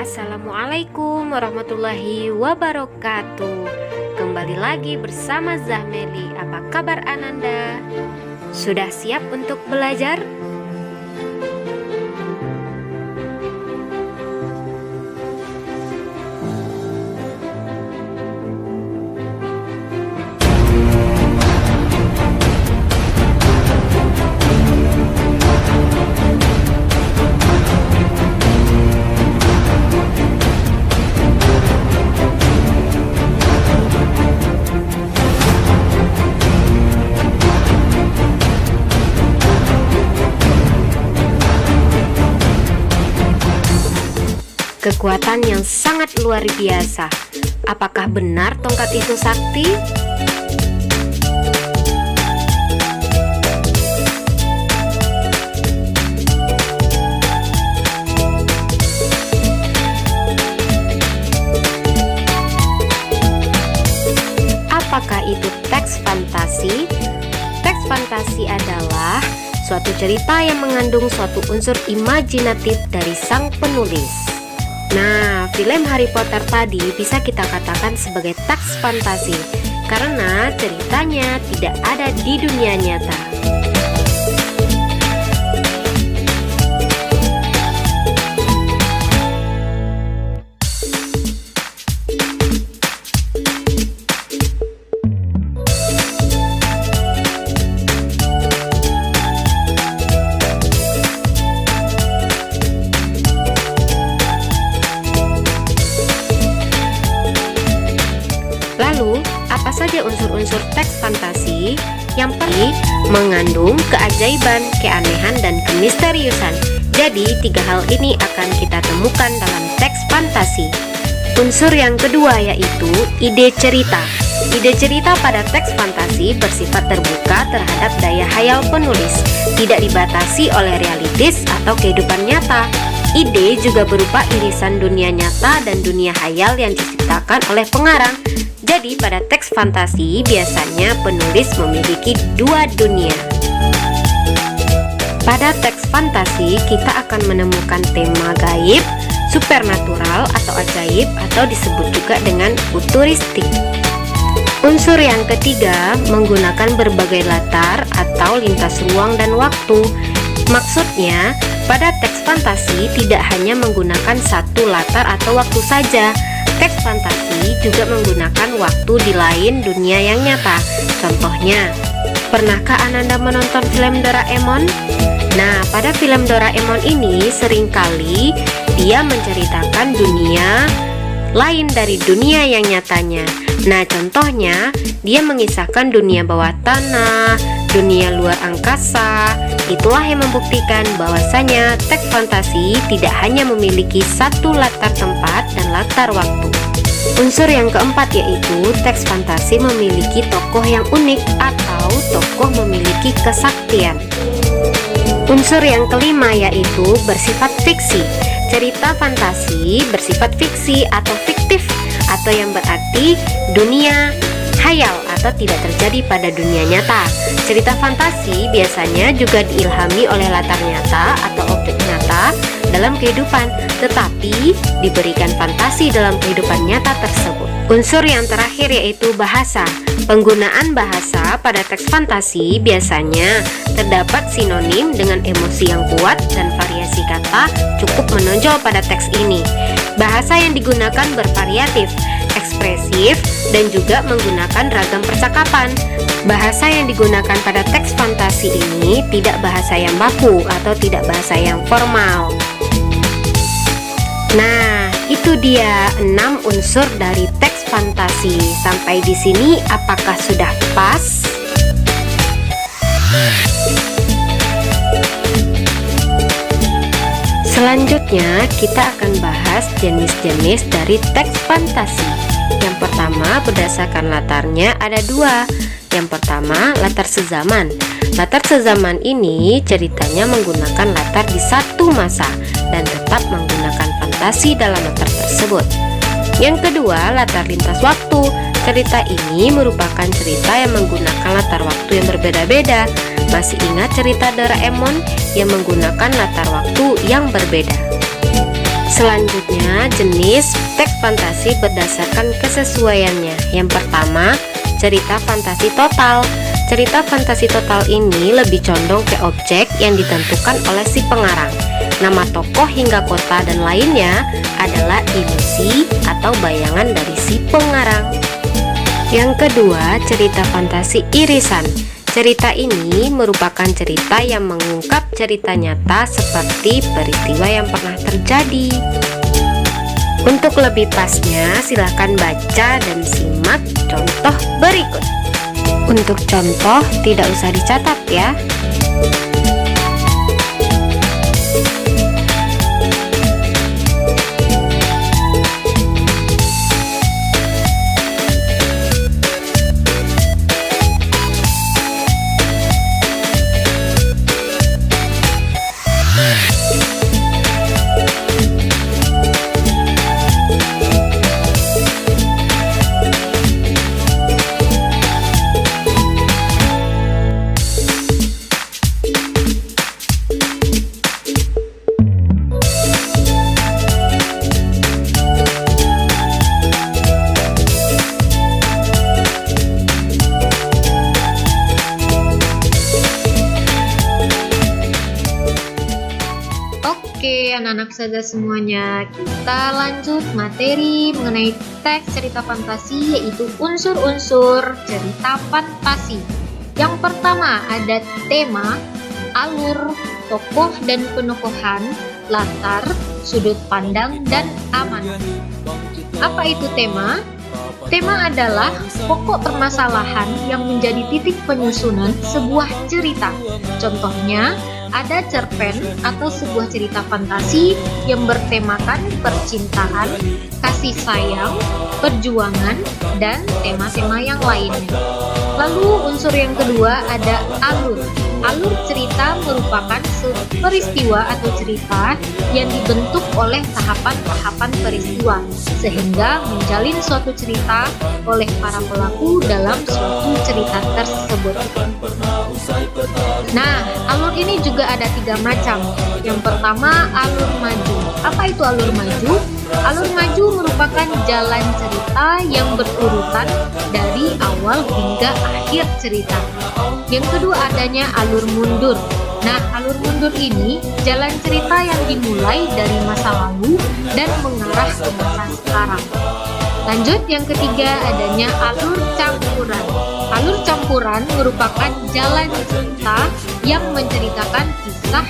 Assalamualaikum warahmatullahi wabarakatuh. Kembali lagi bersama Zahmeli. Apa kabar Ananda? Sudah siap untuk belajar? Kekuatan yang sangat luar biasa. Apakah benar tongkat itu sakti? Apakah itu teks fantasi? Teks fantasi adalah suatu cerita yang mengandung suatu unsur imajinatif dari sang penulis. Nah, film Harry Potter tadi bisa kita katakan sebagai teks fantasi karena ceritanya tidak ada di dunia nyata. Lalu, apa saja unsur-unsur teks fantasi? Yang paling mengandung keajaiban, keanehan, dan kemisteriusan. Jadi, tiga hal ini akan kita temukan dalam teks fantasi. Unsur yang kedua yaitu ide cerita. Ide cerita pada teks fantasi bersifat terbuka terhadap daya hayal penulis, tidak dibatasi oleh realitis atau kehidupan nyata. Ide juga berupa irisan dunia nyata dan dunia hayal yang diciptakan oleh pengarang. Jadi pada teks fantasi biasanya penulis memiliki dua dunia. Pada teks fantasi kita akan menemukan tema gaib, supernatural atau ajaib atau disebut juga dengan futuristik. Unsur yang ketiga menggunakan berbagai latar atau lintas ruang dan waktu. Maksudnya pada teks fantasi tidak hanya menggunakan satu latar atau waktu saja. Teks fantasi juga menggunakan waktu di lain dunia yang nyata. Contohnya, pernahkah Ananda menonton film Doraemon? Nah, pada film Doraemon ini seringkali dia menceritakan dunia lain dari dunia yang nyatanya. Nah, contohnya dia mengisahkan dunia bawah tanah, dunia luar angkasa. Itulah yang membuktikan bahwasanya teks fantasi tidak hanya memiliki satu latar tempat dan latar waktu. Unsur yang keempat yaitu teks fantasi memiliki tokoh yang unik atau tokoh memiliki kesaktian. Unsur yang kelima yaitu bersifat fiksi. Cerita fantasi bersifat fiksi atau fiktif, atau yang berarti dunia hayal atau tidak terjadi pada dunia nyata. Cerita fantasi biasanya juga diilhami oleh latar nyata atau objek nyata dalam kehidupan, tetapi diberikan fantasi dalam kehidupan nyata tersebut. Unsur yang terakhir yaitu bahasa. Penggunaan bahasa pada teks fantasi biasanya terdapat sinonim dengan emosi yang kuat dan variasi kata cukup menonjol pada teks ini. Bahasa yang digunakan bervariatif, ekspresif, dan juga menggunakan ragam percakapan. Bahasa yang digunakan pada teks fantasi ini tidak bahasa yang baku atau tidak bahasa yang formal. Nah, itu dia 6 unsur dari teks fantasi. Sampai di sini apakah sudah pas? Selanjutnya kita akan bahas jenis-jenis dari teks fantasi. Yang pertama berdasarkan latarnya ada dua. Yang pertama latar sezaman. Latar sezaman ini ceritanya menggunakan latar di satu masa dan tetap menggunakan fantasi dalam latar tersebut. Yang kedua latar lintas waktu. Cerita ini merupakan cerita yang menggunakan latar waktu yang berbeda-beda. Masih ingat cerita Doraemon yang menggunakan latar waktu yang berbeda? Selanjutnya, jenis teks fantasi berdasarkan kesesuaiannya. Yang pertama, cerita fantasi total. Cerita fantasi total ini lebih condong ke objek yang ditentukan oleh si pengarang. Nama tokoh hingga kota dan lainnya adalah ilusi atau bayangan dari si pengarang. Yang kedua, cerita fantasi irisan. Cerita ini merupakan cerita yang mengungkap cerita nyata seperti peristiwa yang pernah terjadi. Untuk lebih pasnya, silakan baca dan simak contoh berikut. Untuk contoh, tidak usah dicatat ya. Oke, anak-anak saja semuanya, kita lanjut materi mengenai teks cerita fantasi, yaitu unsur-unsur cerita fantasi. Yang pertama ada tema, alur, tokoh dan penokohan, latar, sudut pandang, dan amanat. Apa itu tema? Tema adalah pokok permasalahan yang menjadi titik penyusunan sebuah cerita. Contohnya, ada cerpen atau sebuah cerita fantasi yang bertemakan percintaan, kasih sayang, perjuangan, dan tema-tema yang lainnya. Lalu unsur yang kedua ada alur. Alur cerita merupakan peristiwa atau cerita yang dibentuk oleh tahapan-tahapan peristiwa sehingga menjalin suatu cerita oleh para pelaku dalam suatu cerita tersebut. Nah, alur ini juga ada 3 macam. Yang pertama, alur maju. Apa itu alur maju? Alur maju merupakan jalan cerita yang berurutan dari awal hingga akhir cerita. Yang kedua adanya alur mundur. Nah, alur mundur ini jalan cerita yang dimulai dari masa lalu dan mengarah ke masa sekarang. Lanjut, yang ketiga adanya alur campuran. Alur campuran merupakan jalan cerita yang menceritakan kisah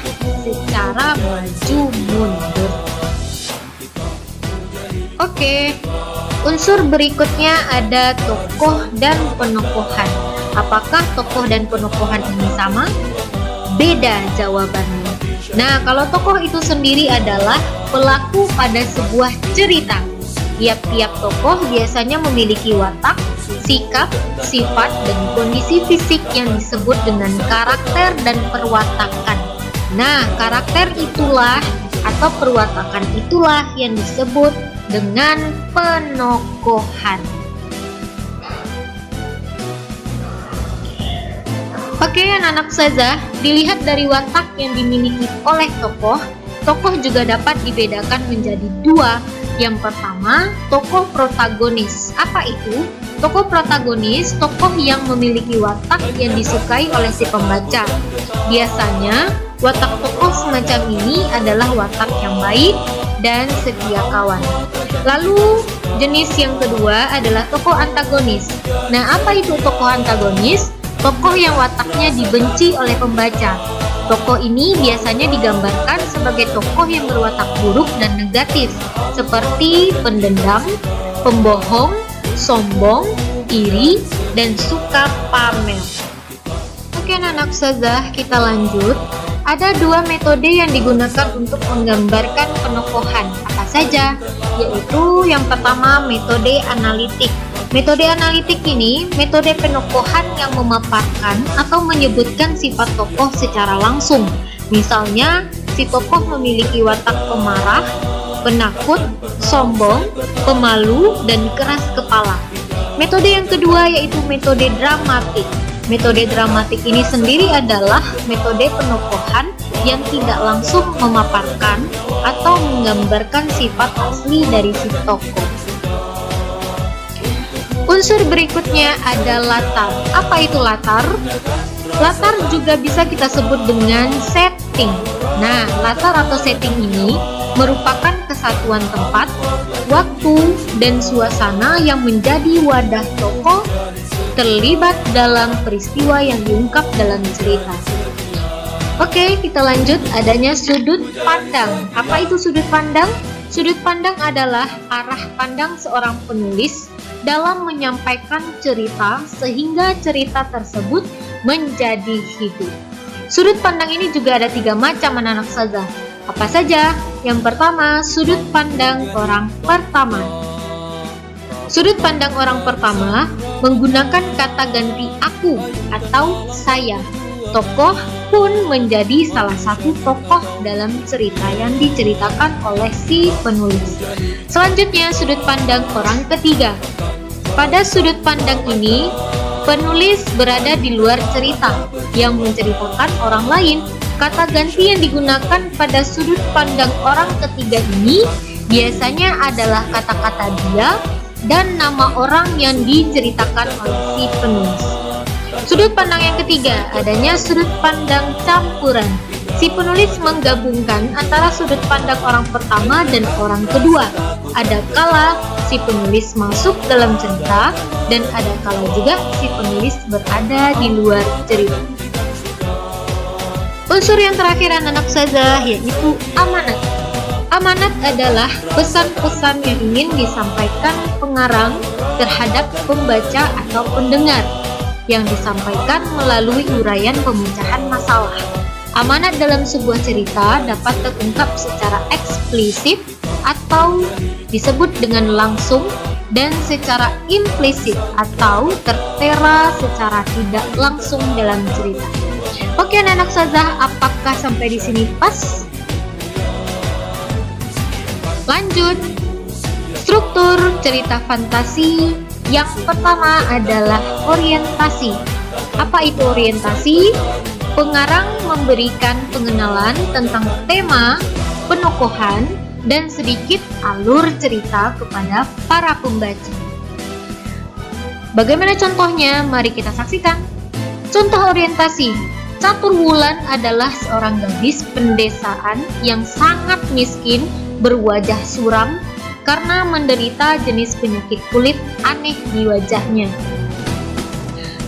secara maju mundur. Oke, unsur berikutnya ada tokoh dan penokohan. Apakah tokoh dan penokohan ini sama? Beda jawabannya. Nah, kalau tokoh itu sendiri adalah pelaku pada sebuah cerita. Tiap-tiap tokoh biasanya memiliki watak, sikap, sifat, dan kondisi fisik yang disebut dengan karakter dan perwatakan. Nah, karakter itulah atau perwatakan itulah yang disebut dengan penokohan. Oke, anak-anak saja, dilihat dari watak yang dimiliki oleh tokoh, tokoh juga dapat dibedakan menjadi 2. Yang pertama, tokoh protagonis. Apa itu? Tokoh protagonis, tokoh yang memiliki watak yang disukai oleh si pembaca. Biasanya, watak tokoh semacam ini adalah watak yang baik dan setia kawan. Lalu, jenis yang kedua adalah tokoh antagonis. Nah, apa itu tokoh antagonis? Tokoh yang wataknya dibenci oleh pembaca. Tokoh ini biasanya digambarkan sebagai tokoh yang berwatak buruk dan negatif, seperti pendendam, pembohong, sombong, iri, dan suka pamer. Oke, anak-anak ustazah, kita lanjut. Ada 2 metode yang digunakan untuk menggambarkan penokohan. Apa saja? Yaitu yang pertama, metode analitik. Metode analitik ini metode penokohan yang memaparkan atau menyebutkan sifat tokoh secara langsung. Misalnya, si tokoh memiliki watak pemarah, penakut, sombong, pemalu, dan keras kepala. Metode yang kedua yaitu metode dramatik. Metode dramatik ini sendiri adalah metode penokohan yang tidak langsung memaparkan atau menggambarkan sifat asli dari si tokoh. Unsur berikutnya ada latar. Apa itu latar? Latar juga bisa kita sebut dengan setting. Nah, latar atau setting ini merupakan kesatuan tempat, waktu, dan suasana yang menjadi wadah tokoh terlibat dalam peristiwa yang diungkap dalam cerita. Oke, kita lanjut. Adanya sudut pandang. Apa itu sudut pandang? Sudut pandang adalah arah pandang seorang penulis dalam menyampaikan cerita sehingga cerita tersebut menjadi hidup. Sudut pandang ini juga ada 3 macam anak-anak Ustazah. Apa saja? Yang pertama, sudut pandang orang pertama. Sudut pandang orang pertama menggunakan kata ganti aku atau saya. Tokoh pun menjadi salah satu tokoh dalam cerita yang diceritakan oleh si penulis. Selanjutnya, sudut pandang orang ketiga. Pada sudut pandang ini, penulis berada di luar cerita yang menceritakan orang lain. Kata ganti yang digunakan pada sudut pandang orang ketiga ini biasanya adalah kata-kata dia dan nama orang yang diceritakan oleh si penulis. Sudut pandang yang ketiga, adanya sudut pandang campuran. Si penulis menggabungkan antara sudut pandang orang pertama dan orang kedua. Ada kala si penulis masuk dalam cerita dan ada kala juga si penulis berada di luar cerita. Unsur yang terakhir anak-anak Ustazah yaitu amanat. Amanat adalah pesan-pesan yang ingin disampaikan pengarang terhadap pembaca atau pendengar yang disampaikan melalui uraian pemecahan masalah. Amanat dalam sebuah cerita dapat terungkap secara eksplisit atau disebut dengan langsung dan secara implisit atau tertera secara tidak langsung dalam cerita. Oke anak-anak Ustazah, apakah sampai di sini pas? Lanjut. Struktur cerita fantasi yang pertama adalah orientasi. Apa itu orientasi? Pengarang memberikan pengenalan tentang tema, penokohan, dan sedikit alur cerita kepada para pembaca. Bagaimana contohnya? Mari kita saksikan. Contoh orientasi. Catur Wulan adalah seorang gadis pendesaan yang sangat miskin, berwajah suram, karena menderita jenis penyakit kulit aneh di wajahnya.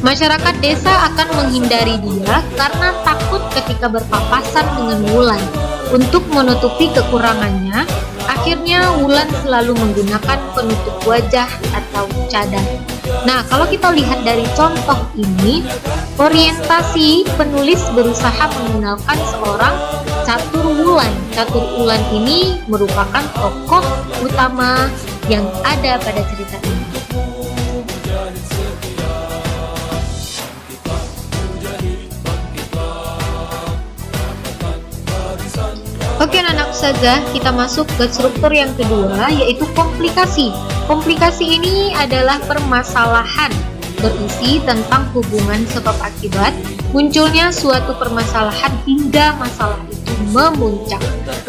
Masyarakat desa akan menghindari dia karena takut ketika berpapasan dengan Wulan. Untuk menutupi kekurangannya, akhirnya Wulan selalu menggunakan penutup wajah atau cadar. Nah, kalau kita lihat dari contoh ini, orientasi penulis berusaha mengenalkan seorang Catur Wulan. Catur Wulan ini merupakan tokoh utama yang ada pada cerita ini. Oke anak Ustazah, kita masuk ke struktur yang kedua yaitu komplikasi. Komplikasi ini adalah permasalahan berisi tentang hubungan sebab akibat munculnya suatu permasalahan hingga masalah itu memuncak.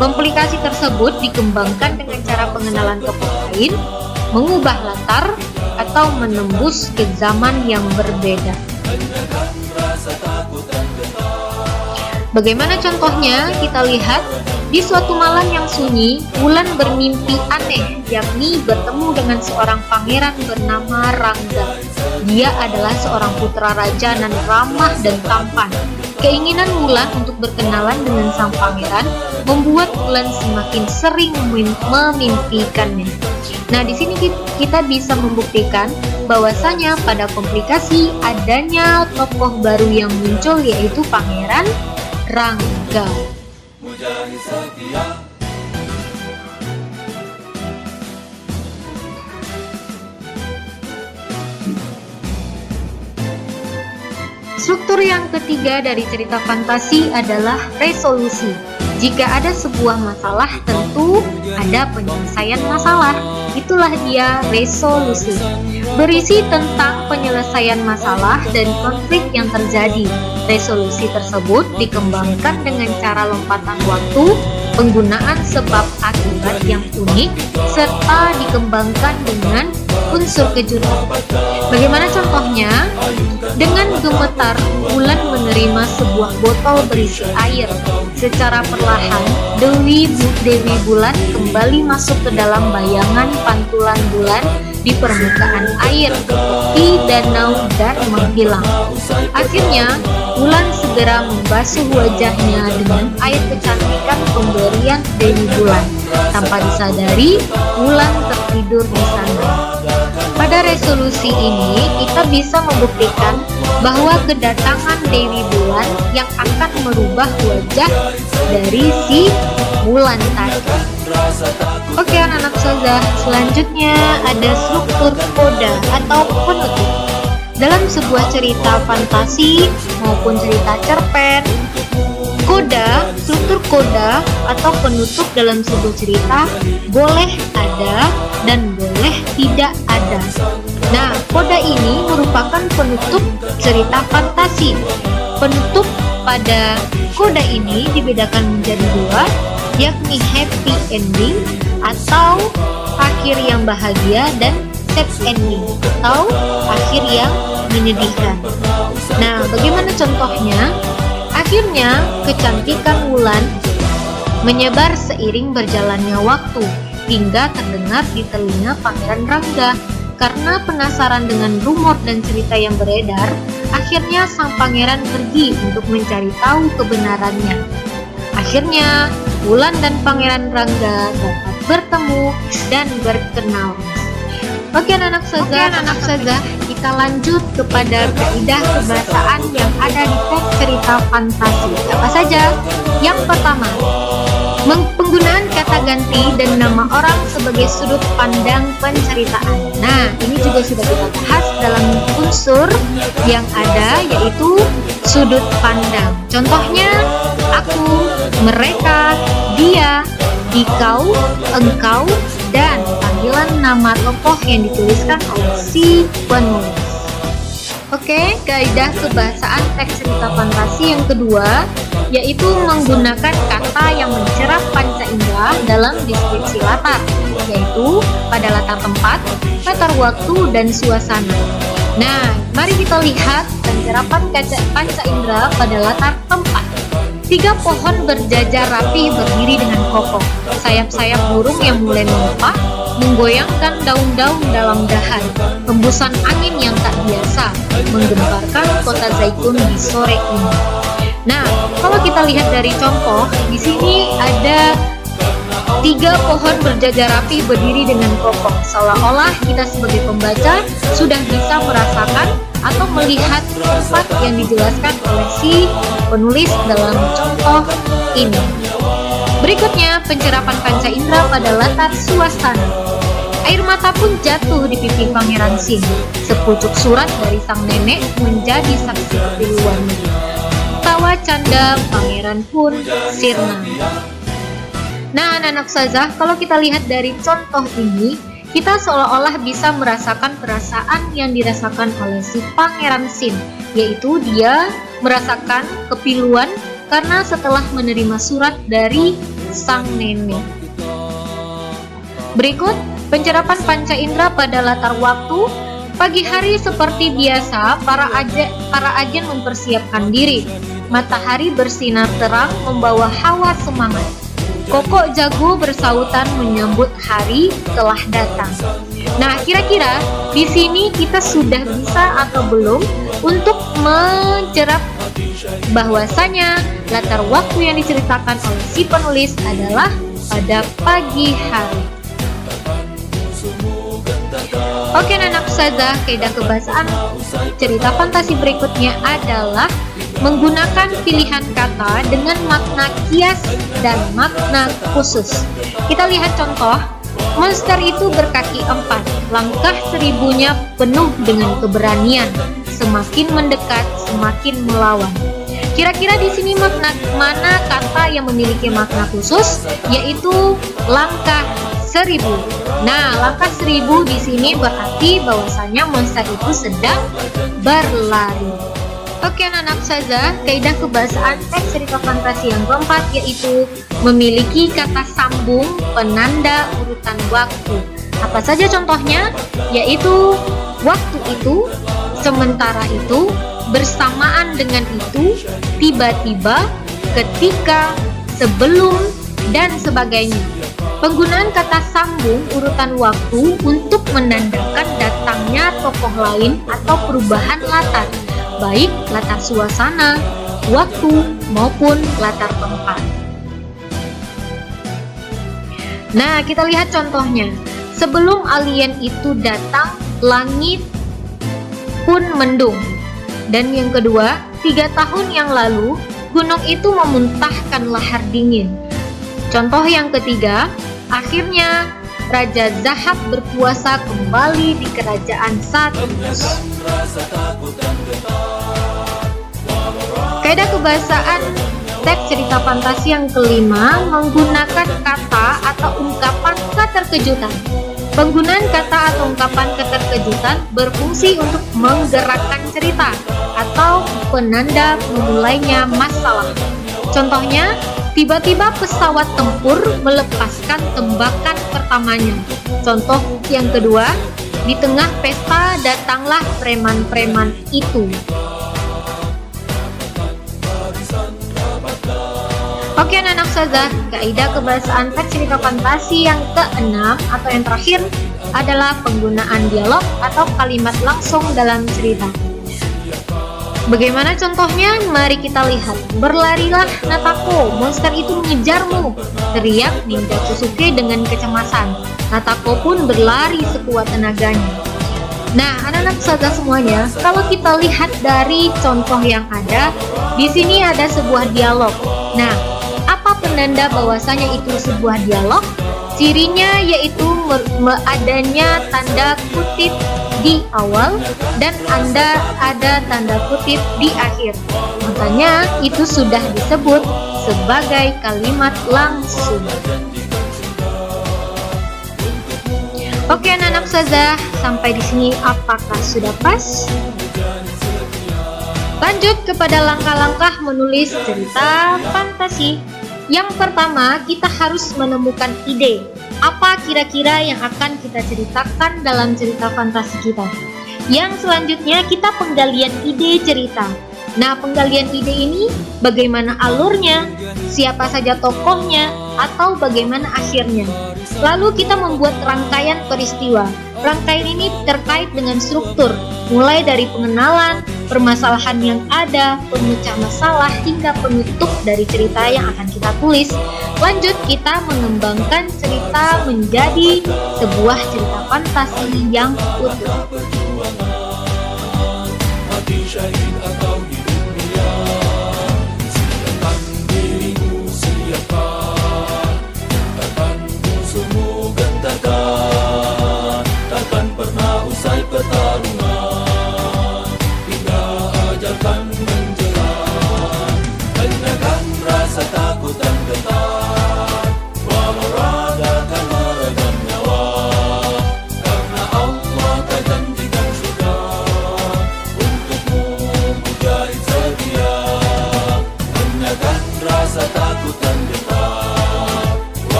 Komplikasi tersebut dikembangkan dengan cara pengenalan tokoh lain, mengubah latar, atau menembus ke zaman yang berbeda. Bagaimana contohnya? Kita lihat. Di suatu malam yang sunyi, Wulan bermimpi aneh, yakni bertemu dengan seorang pangeran bernama Rangga. Dia adalah seorang putra raja dan ramah dan tampan. Keinginan Wulan untuk berkenalan dengan sang pangeran membuat Wulan semakin sering memimpikannya. Nah, di sini kita bisa membuktikan bahwasanya pada komplikasi adanya tokoh baru yang muncul yaitu Pangeran Rangga. Struktur yang ketiga dari cerita fantasi adalah resolusi. Jika ada sebuah masalah, tentu ada penyelesaian masalah. Itulah dia resolusi. Berisi tentang penyelesaian masalah dan konflik yang terjadi. Resolusi tersebut dikembangkan dengan cara lompatan waktu, penggunaan sebab akibat yang unik, serta dikembangkan dengan unsur kejutan. Bagaimana contohnya? Dengan gemetar, Wulan menerima sebuah botol berisi air. Secara perlahan, Dewi Bulan kembali masuk ke dalam bayangan pantulan bulan di permukaan air di danau dan menghilang. Akhirnya, Wulan segera membasuh wajahnya dengan air kecantikan pemberian Dewi Bulan. Tanpa disadari, Wulan tertidur di sana. Pada resolusi ini, kita bisa membuktikan bahwa kedatangan Dewi Bulan yang akan merubah wajah dari si Wulan tadi. Oke anak-anak ustazah, selanjutnya ada struktur koda atau penutup. Dalam sebuah cerita fantasi maupun cerita cerpen, struktur koda atau penutup dalam sebuah cerita boleh ada dan boleh tidak ada. Nah, koda ini merupakan penutup cerita fantasi. Penutup pada koda ini dibedakan menjadi dua, yakni happy ending atau akhir yang bahagia dan sad ending atau akhir yang menyedihkan. Nah, bagaimana contohnya? Akhirnya, kecantikan Wulan menyebar seiring berjalannya waktu hingga terdengar di telinga Pangeran Rangga. Karena penasaran dengan rumor dan cerita yang beredar, akhirnya sang pangeran pergi untuk mencari tahu kebenarannya. Akhirnya, Wulan dan Pangeran Rangga dapat bertemu dan berkenal. Oke anak-anak ustazah, kita lanjut kepada kaidah kebahasaan yang ada di teks cerita fantasi. Apa saja? Yang pertama, penggunaan kata ganti dan nama orang sebagai sudut pandang penceritaan. Nah, ini juga sudah kita bahas dalam unsur yang ada, yaitu sudut pandang. Contohnya, aku, mereka, dia, dikau, engkau, dan panggilan nama tokoh yang dituliskan oleh si penulis. Oke, kaidah kebahasaan teks cerita fantasi yang kedua yaitu menggunakan kata yang mencerah panca indera dalam deskripsi latar, yaitu pada latar tempat, latar waktu, dan suasana. Nah, mari kita lihat pencerapan panca indera pada latar tempat. 3 pohon berjajar rapi berdiri dengan kokoh. Sayap-sayap burung yang mulai melepak menggoyangkan daun-daun dalam dahan. Hembusan angin yang tak biasa menggemparkan kota Zaitun di sore ini. Nah, kalau kita lihat dari contoh, di sini ada 3 pohon berjajar rapi berdiri dengan kokoh. Seolah-olah kita sebagai pembaca sudah bisa merasakan atau melihat tempat yang dijelaskan oleh si penulis dalam contoh ini. Berikutnya, pencerapan panca indera pada latar suasana. Air mata pun jatuh di pipi Pangeran Sin. Sepucuk surat dari sang nenek menjadi saksi kepiluannya. Tawa canda Pangeran pun sirna. Nah, anak-anak ustazah, kalau kita lihat dari contoh ini, kita seolah-olah bisa merasakan perasaan yang dirasakan oleh si Pangeran Sin, yaitu dia merasakan kepiluan karena setelah menerima surat dari sang nenek. Berikut pencerapan panca indera pada latar waktu. Pagi hari seperti biasa, para agen mempersiapkan diri. Matahari bersinar terang membawa hawa semangat. Kokok jago bersautan menyambut hari telah datang. Nah, kira-kira di sini kita sudah bisa atau belum untuk mencerap bahwasanya latar waktu yang diceritakan oleh si penulis adalah pada pagi hari. Oke anak ustazah, kaidah kebahasaan cerita fantasi berikutnya adalah menggunakan pilihan kata dengan makna kias dan makna khusus. Kita lihat contoh. Monster itu berkaki 4, langkah 1000-nya penuh dengan keberanian. Semakin mendekat, semakin melawan. Kira-kira di sini mana kata yang memiliki makna khusus, yaitu langkah 1000. Nah, langkah 1000 di sini berarti bahwasanya monster itu sedang berlari. Oke anak-anak Ustazah, kaidah kebahasaan teks cerita fantasi yang keempat yaitu memiliki kata sambung penanda urutan waktu. Apa saja contohnya? Yaitu waktu itu, sementara itu, bersamaan dengan itu, tiba-tiba, ketika, sebelum, dan sebagainya. Penggunaan kata sambung urutan waktu untuk menandakan datangnya tokoh lain atau perubahan latar, baik latar suasana, waktu, maupun latar tempat. Nah, kita lihat contohnya. Sebelum alien itu datang, langit pun mendung. Dan yang kedua, 3 tahun yang lalu, gunung itu memuntahkan lahar dingin. Contoh yang ketiga, akhirnya Raja Zahab berkuasa kembali di kerajaan Saturnus. Kaidah kebahasaan teks cerita fantasi yang kelima menggunakan kata atau ungkapan keterkejutan. Penggunaan kata atau ungkapan keterkejutan berfungsi untuk menggerakkan cerita atau penanda memulainya masalah. Contohnya, tiba-tiba pesawat tempur melepaskan tembakan pertamanya. Contoh yang kedua, di tengah pesta datanglah preman-preman itu. Oke anak-anak Ustazah, kaidah kebahasaan teks cerita fantasi yang keenam atau yang terakhir adalah penggunaan dialog atau kalimat langsung dalam cerita. Bagaimana contohnya? Mari kita lihat. Berlarilah Natako, monster itu mengejarmu, teriak Ninja Tsusuke dengan kecemasan. Natako pun berlari sekuat tenaganya. Nah, anak-anak Ustazah semuanya, kalau kita lihat dari contoh yang ada, di sini ada sebuah dialog. Nah, apa penanda bahwasanya itu sebuah dialog? Cirinya yaitu adanya tanda kutip di awal dan ada tanda kutip di akhir. Makanya itu sudah disebut sebagai kalimat langsung. Oke anak-anak Ustazah, sampai di sini apakah sudah pas? Lanjut kepada langkah-langkah menulis cerita fantasi. Yang pertama, kita harus menemukan ide. Apa kira-kira yang akan kita ceritakan dalam cerita fantasi kita? Yang selanjutnya, kita penggalian ide cerita. Nah, penggalian ide ini bagaimana alurnya, siapa saja tokohnya, atau bagaimana akhirnya. Lalu kita membuat rangkaian peristiwa. Rangkaian ini terkait dengan struktur, mulai dari pengenalan, permasalahan yang ada, pemecah masalah, hingga penutup dari cerita yang akan kita tulis. Lanjut, kita mengembangkan cerita menjadi sebuah cerita fantasi yang utuh.